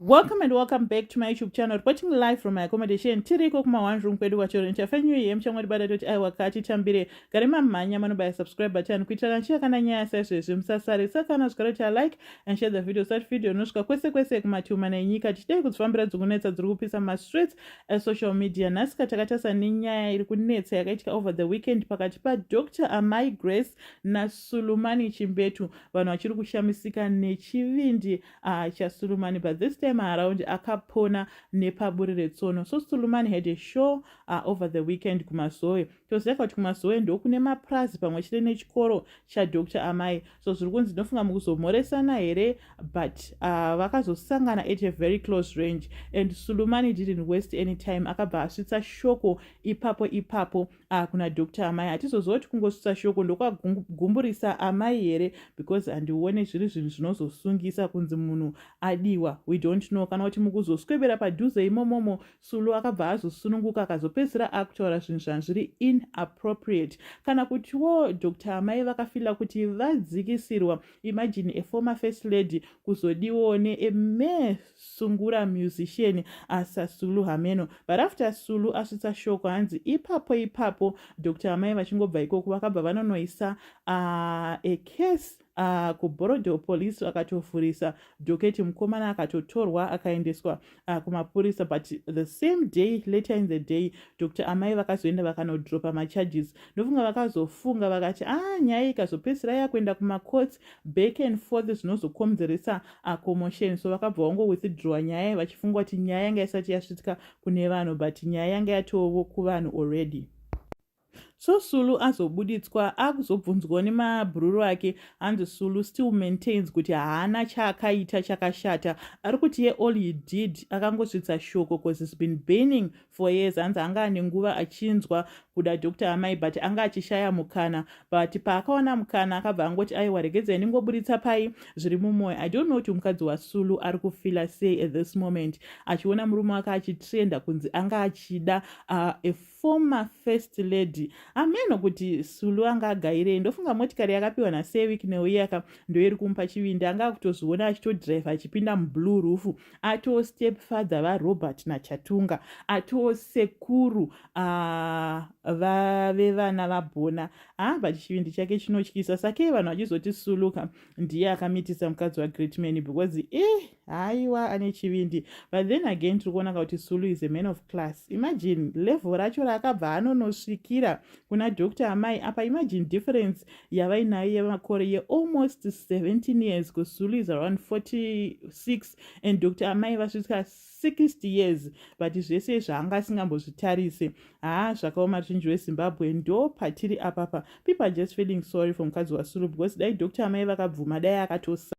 Welcome and welcome back to my YouTube channel. Watching live from my accommodation. Tiriko kuma one room kwedu wachoro nchafenyu ye mchangwa dibada doti aiwa kati tambire. Garima manya manu by subscribe button. Kuitana nchia kana nya sashe msasari. Saka na skarota like and share the video. Such video nushka kwese kuma chuma na inyika. Chitei kutufambira zugunetsa zurugupisa ma streets social media. Nasika takatasa ninya ilikunetsa yakaitika over the weekend. Pakatipa Dr. Amai Grace na Sulumani Chimbetu. Wano wachiru kushamisika nechivindi cha Sulumani. But this time around akapona nepaburi retsono. So Sulumani had a show over the weekend kumasowe. Toseka kuti kumasowe ndo kune maprazi pamwe chete nechikoro cha Dr. Amai. So zvirukunzi ndinofunga mukuzomhoresana here, but vakazosangana at a very close range and Sulumani didn't waste any time. Akabva asvitsa shoko ipapo kuna Dr. Amai. Hatizozoti kungosvitsa shoko ndokagumburisa Amai here because handione zviri zvinhu zvinozosungisa kunzi munhu adiwa. We don't know. Kana kuti mukuzoswebera padhuze imomomo Sulu akabva azosununguka akazopedzisira akutaura zvinhu zviri inappropriate. Kana kutiwo Dr. Amai vakafila kuti vadzikisirwa. Imagine a former first lady kuzodiwone a sungura musician asa Sulu Hameno. But after Sulu asvitsa shoko hanzi ipapo Dr. Amai vachingobva ikoko vakabva vanonoisa a case kuBorodeo police vakatofurisa Doketi mukomana akatotorwa akaendeswa kumapurisa. But the same day, later in the day, Dr. Amai vakazoenda vakanodropa macharges. Ndofunga vakazofunga vakati nyaya ikazopedzisira yakuenda kumacourts back and forth zvinozokonzeresa commotion. So vakabva vango withdraw nyaya vachifunga kuti nyaya yanga isati yasvitika kune vanhu, but nyaya yanga yatovo kuvanhu already. So Sulu azobuditswa akuzobvunzwa nemabhururu ake, hanzi Sulu still maintains kuti haana chaakaita chakashata. Ari kuti all he did akangosvitsa shoko because he's been banning for years. Hanzi anga ane nguva achinzwa kuda Dr. Amai but anga achishaya mukana, but paakaona mukana akabva angoti aiwa regedzai ndingobuditsa pai zviri mumwoyo. I don't know kuti mukadzi waSulu ari kufila sei at this moment achiona murume wake achitrenda kunzi anga achida a former first lady. Ameno kuti Sulu anga agairei. Ndofunga motikari yakapiwa naSevik neuyaka ndoiri kumupa chivindi. Anga kutozviona achitodrive achipinda mublue roof. Ato stepfather vaRobert naChatunga. Ato sekuru vevana vabhona. But chivindi chake chinotyisa. Sake vanhu vachizoti Suluka ndiye akamitisa mukadzi waGreatman because haiwa ane chivindi. But then again tiri kuona kuti Sulu is a man of class. Imagine level racho rakabva anonosvikira kuna Dr. Amai apa. Imagine difference yavainayo yemakore ye almost 17 years because Sulu is around 46 and Dr. Amai vasvika 60 years. But zvese zvaanga asingambozvitarise zvakaoma ruzhinji rweZimbabwe ndo patiri apapa. People are just feeling sorry for mukadzi waSulu because dai Dr. Amai vakabvuma dai akatosa